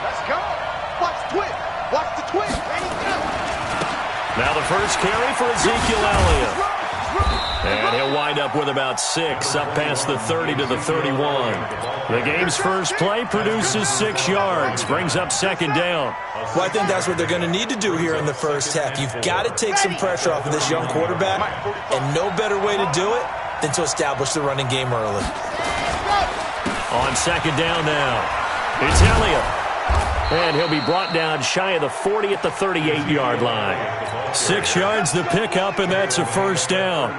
Let's go. Watch the twist. Watch the twist. Ready, go. Now the first carry for Ezekiel Elliott. And he'll wind up with about 6, up past the 30 to the 31. The game's first play produces 6 yards, brings up second down. Well, I think that's what they're going to need to do here in the first half. You've got to take some pressure off of this young quarterback, and no better way to do it than to establish the running game early. On second down now, it's Elliott. And he'll be brought down shy of the 40 at the 38-yard line. 6 yards the pickup, and that's a first down.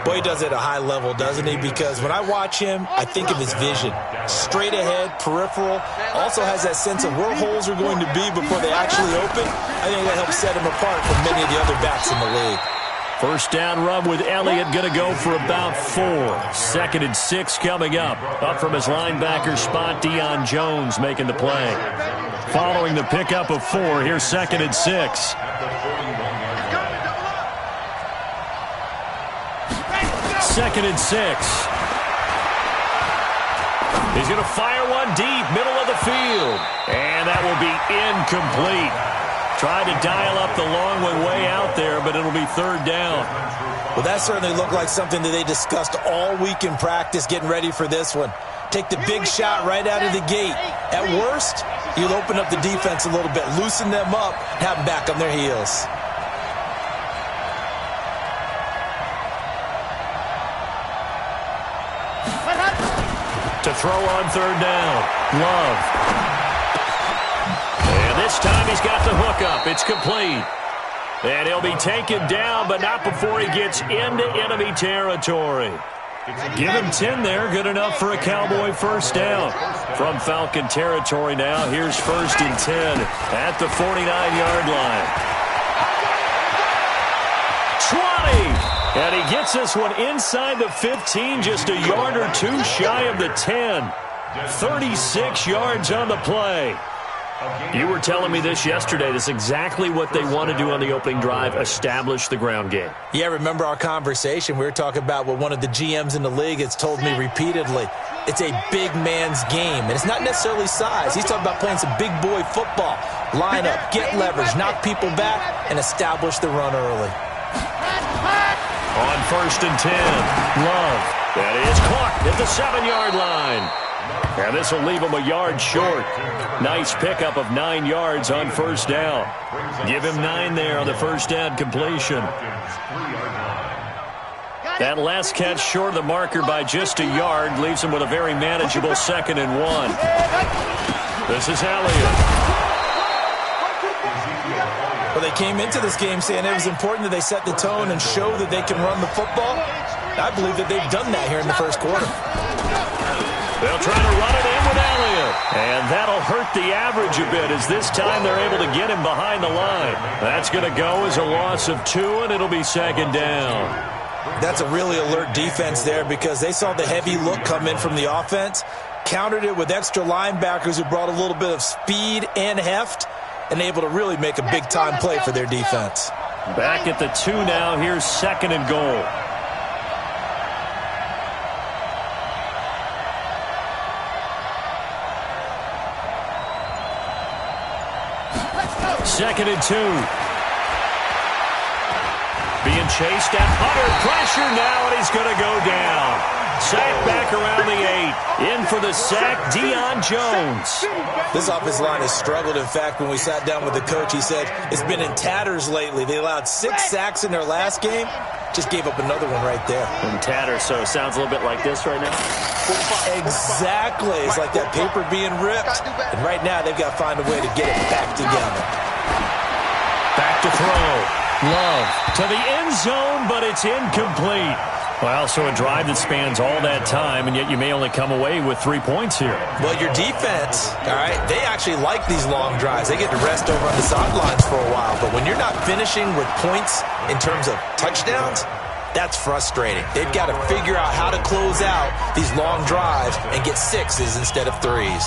Boy, he does it at a high level, doesn't he? Because when I watch him, I think of his vision. Straight ahead, peripheral, also has that sense of where holes are going to be before they actually open. I think that helps set him apart from many of the other backs in the league. First down run with Elliott, going to go for about 4. 2nd and 6 coming up. Up from his linebacker spot, Deion Jones making the play. Following the pickup of 4, here's 2nd and 6. Second and 6. He's going to fire one deep, middle of the field. And that will be incomplete. Tried to dial up the long one way out there, but it'll be third down. Well, that certainly looked like something that they discussed all week in practice, getting ready for this one. Take the big shot right out of the gate. At worst, you'll open up the defense a little bit, loosen them up, have them back on their heels. To throw on third down, Love. And this time he's got the hook up. It's complete. And he'll be taken down, but not before he gets into enemy territory. Give him 10 there, good enough for a Cowboy first down. From Falcon territory now, here's 1st and 10 at the 49-yard line. 20! And he gets this one inside the 15, just a yard or 2 shy of the 10. 36 yards on the play. You were telling me this yesterday. That's exactly what they want to do on the opening drive, establish the ground game. Yeah, remember our conversation. We were talking about what one of the GMs in the league has told me repeatedly. It's a big man's game, and it's not necessarily size. He's talking about playing some big boy football. Line up, get leverage, knock people back, and establish the run early. On 1st and 10, Love. That is caught at the 7-yard line. And this will leave him a yard short. Nice pickup of 9 yards on first down. Give him 9 there on the first down completion. That last catch short of the marker by just a yard leaves him with a very manageable 2nd and 1. This is Elliott. Well, they came into this game saying it was important that they set the tone and show that they can run the football. I believe that they've done that here in the first quarter. They'll try to run it in with Elliott. And that'll hurt the average a bit as this time they're able to get him behind the line. That's going to go as a loss of 2, and it'll be 2nd down. That's a really alert defense there because they saw the heavy look come in from the offense, countered it with extra linebackers who brought a little bit of speed and heft, and able to really make a big-time play for their defense. Back at the 2 now. Here's 2nd and goal. Second and 2. Being chased at Hunter. Pressure now, and he's going to go down. Sack back around the 8. In for the sack, Deion Jones. This offensive line has struggled. In fact, when we sat down with the coach, he said it's been in tatters lately. They allowed 6 sacks in their last game. Just gave up another one right there. In tatters, so it sounds a little bit like this right now. Exactly. It's like that paper being ripped. And right now, they've got to find a way to get it back together. Back to throw. Love to the end zone, but it's incomplete. Well, so a drive that spans all that time, and yet you may only come away with 3 points here. Well, your defense, all right, they actually like these long drives. They get to rest over on the sidelines for a while. But when you're not finishing with points in terms of touchdowns, that's frustrating. They've got to figure out how to close out these long drives and get 6s instead of 3s.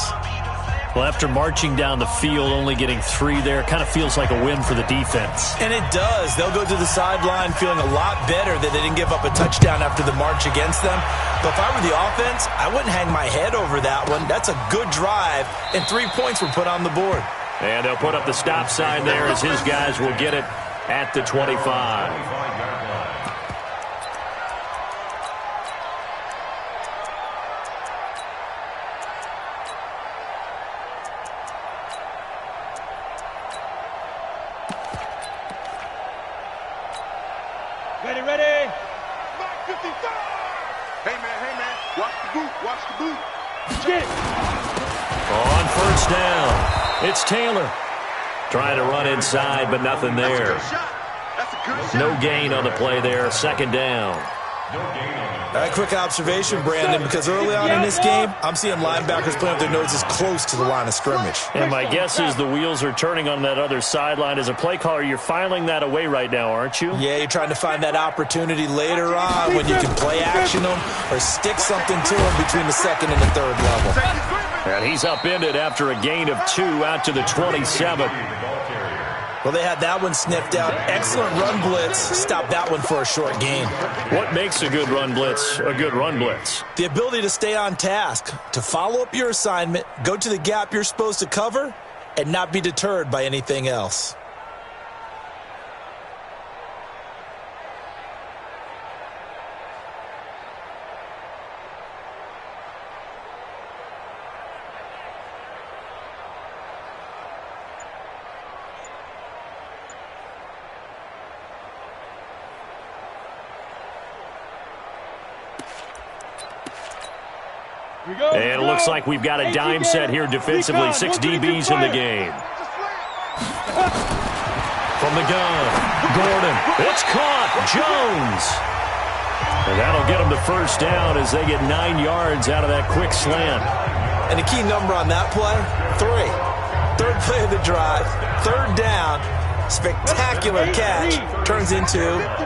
Well, after marching down the field, only getting 3 there, kind of feels like a win for the defense. And it does. They'll go to the sideline feeling a lot better that they didn't give up a touchdown after the march against them. But if I were the offense, I wouldn't hang my head over that one. That's a good drive, and 3 points were put on the board. And they'll put up the stop sign there as his guys will get it at the 25. Ready. Mark 55. Hey, man. Watch the boot. Get it. On first down, it's Taylor. Trying to run inside, but nothing there. No gain on the play there. Second down. A quick observation, Brandon, because early on in this game, I'm seeing linebackers playing with their noses close to the line of scrimmage. And my guess is the wheels are turning on that other sideline. As a play caller, you're filing that away right now, aren't you? Yeah, you're trying to find that opportunity later on when you can play action them or stick something to them between the second and the third level. And he's upended after a gain of 2 out to the 27. Well, they had that one sniffed out. Excellent run blitz. Stop that one for a short gain. What makes a good run blitz a good run blitz? The ability to stay on task, to follow up your assignment, go to the gap you're supposed to cover, and not be deterred by anything else. And it looks like we've got a dime set here defensively. 6 DBs in the game. From the gun, Gordon. It's caught. Jones. And that'll get them to first down as they get 9 yards out of that quick slant. And the key number on that play, 3. Third play of the drive, third down. Spectacular catch turns into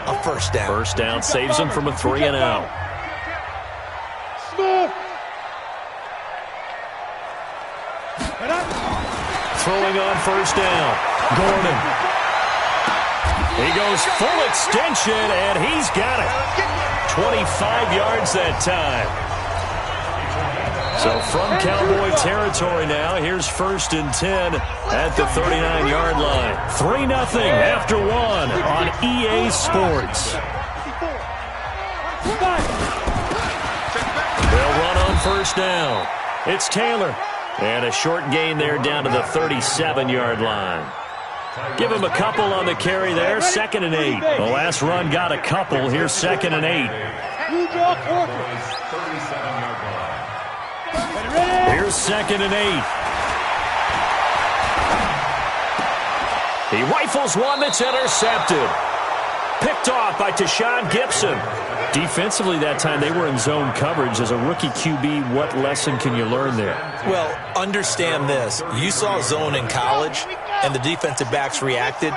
a first down. First down saves them from a 3 and out. Throwing on first down, Gordon. He goes full extension, and he's got it. 25 yards that time. So from Cowboy territory now, here's 1st and 10 at the 39-yard line. 3-0 after 1 on EA Sports. They'll run on first down. It's Taylor. And a short gain there down to the 37-yard line. Give him a couple on the carry there. 2nd and 8. The last run got a couple. Here's 2nd and 8. Here's 2nd and 8. He rifles one that's intercepted. Picked off by Tashawn Gibson. Defensively that time, they were in zone coverage. As a rookie QB, what lesson can you learn there? Well, understand this. You saw zone in college, and the defensive backs reacted,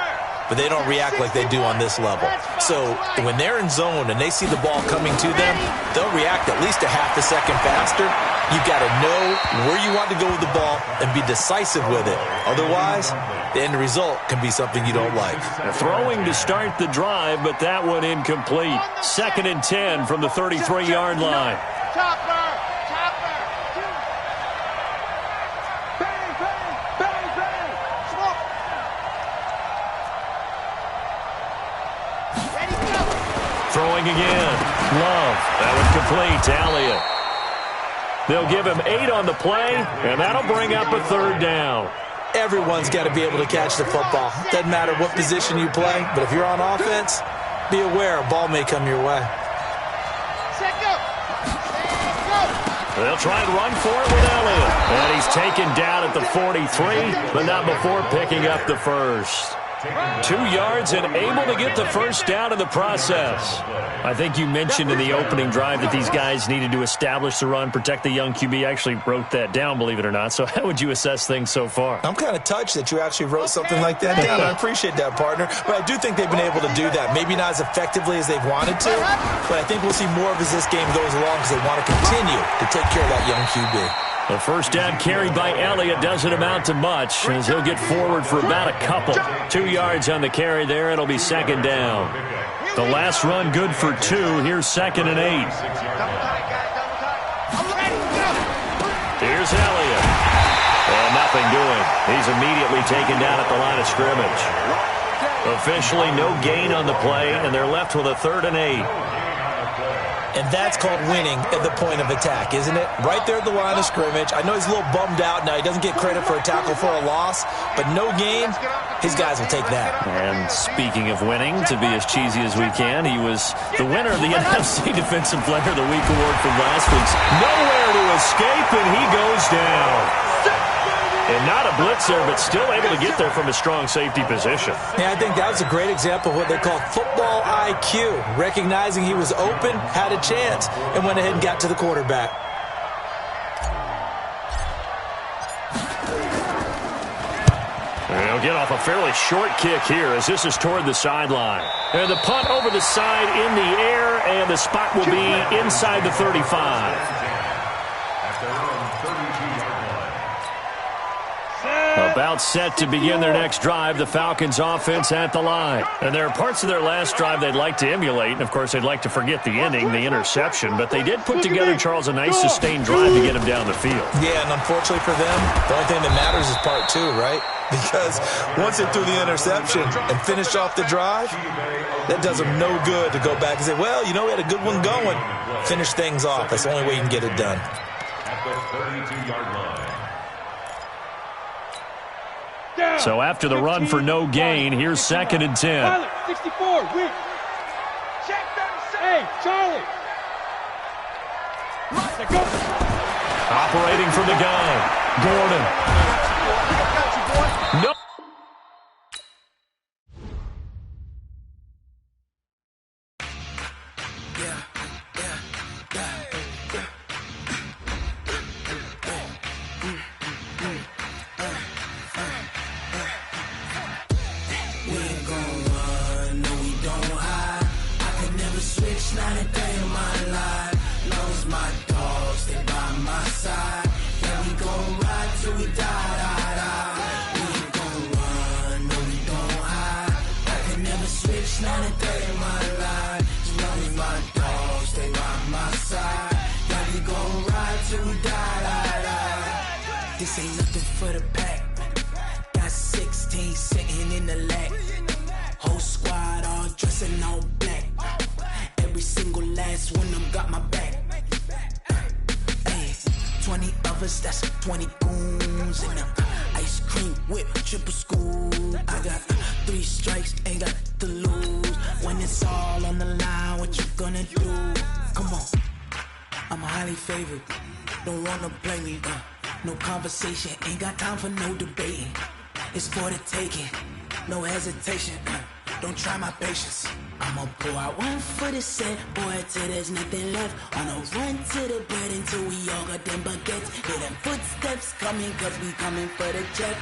but they don't react like they do on this level. So when they're in zone and they see the ball coming to them, they'll react at least a half a second faster. You've got to know where you want to go with the ball and be decisive with it. Otherwise, the end result can be something you don't like. Throwing to start the drive, but that one incomplete. 2nd and 10 from the 33-yard line. Throwing again. Love. That one complete to Elliott. They'll give him 8 on the play, and that'll bring up a 3rd down. Everyone's got to be able to catch the football. Doesn't matter what position you play, but if you're on offense, be aware a ball may come your way. They'll try and run for it with Elliott. And he's taken down at the 43, but not before picking up the first. 2 yards and able to get the first down in the process. I think you mentioned in the opening drive that these guys needed to establish the run, protect the young QB. I actually wrote that down, believe it or not. So how would you assess things so far? I'm kind of touched that you actually wrote something like that down. I appreciate that, partner. But I do think they've been able to do that. Maybe not as effectively as they've wanted to, but I think we'll see more of as this game goes along because they want to continue to take care of that young QB. The first down carried by Elliott doesn't amount to much as he'll get forward for about a couple. 2 yards on the carry there. It'll be second down. The last run good for 2. Here's 2nd and 8. Here's Elliott. And nothing doing. He's immediately taken down at the line of scrimmage. Officially no gain on the play, and they're left with a 3rd and 8. And that's called winning at the point of attack, isn't it? Right there at the line of scrimmage. I know he's a little bummed out now. He doesn't get credit for a tackle for a loss, but no gain, his guys will take that. And speaking of winning, to be as cheesy as we can, he was the winner of the NFC Defensive Player of the Week award from last week's. Nowhere to escape, and he goes down. And not a blitzer, but still able to get there from a strong safety position. Yeah, I think that was a great example of what they call football IQ. Recognizing he was open, had a chance, and went ahead and got to the quarterback. They'll get off a fairly short kick here as this is toward the sideline. And the punt over the side in the air, and the spot will be inside the 35. About set to begin their next drive, the Falcons offense at the line. And there are parts of their last drive they'd like to emulate, and of course they'd like to forget the ending, the interception, but they did put together, Charles, a nice sustained drive to get him down the field. Yeah, and unfortunately for them, the only thing that matters is part 2, right? Because once they threw the interception and finished off the drive, that does them no good to go back and say, well, you know, we had a good one going. Finish things off. That's the only way you can get it done. At the 32-yard line. So after the run for no gain, here's 2nd and 10. 64, win. Hey, Charlie. Operating from the gun, Gordon. No. Not a day in my life. Knows my dogs, they by my side. Yeah, we gon' ride till we die. We ain't gon' run, no, we don't hide. I can never switch, not a day in my life. As long as my dogs, they by my side. Yeah, we gon' ride till we die. This ain't nothing for the pack. Got 16 sitting in the lap. Whole squad all dressing all black. Every single last one of them got my back. Ay, 20 of us, that's 20 goons in them. Ice cream whip, triple scoop. I got 3 strikes, ain't got to lose. When it's all on the line, what you gonna do? Come on, I'm highly favored. Don't wanna play me, no conversation. Ain't got time for no debating. It's for the taking, no hesitation. Don't try my patience. I'ma pour out one for the set, boy, till there's nothing left. On a run to the bread until we all got them baguettes. Hear them footsteps coming, cause we coming for the check.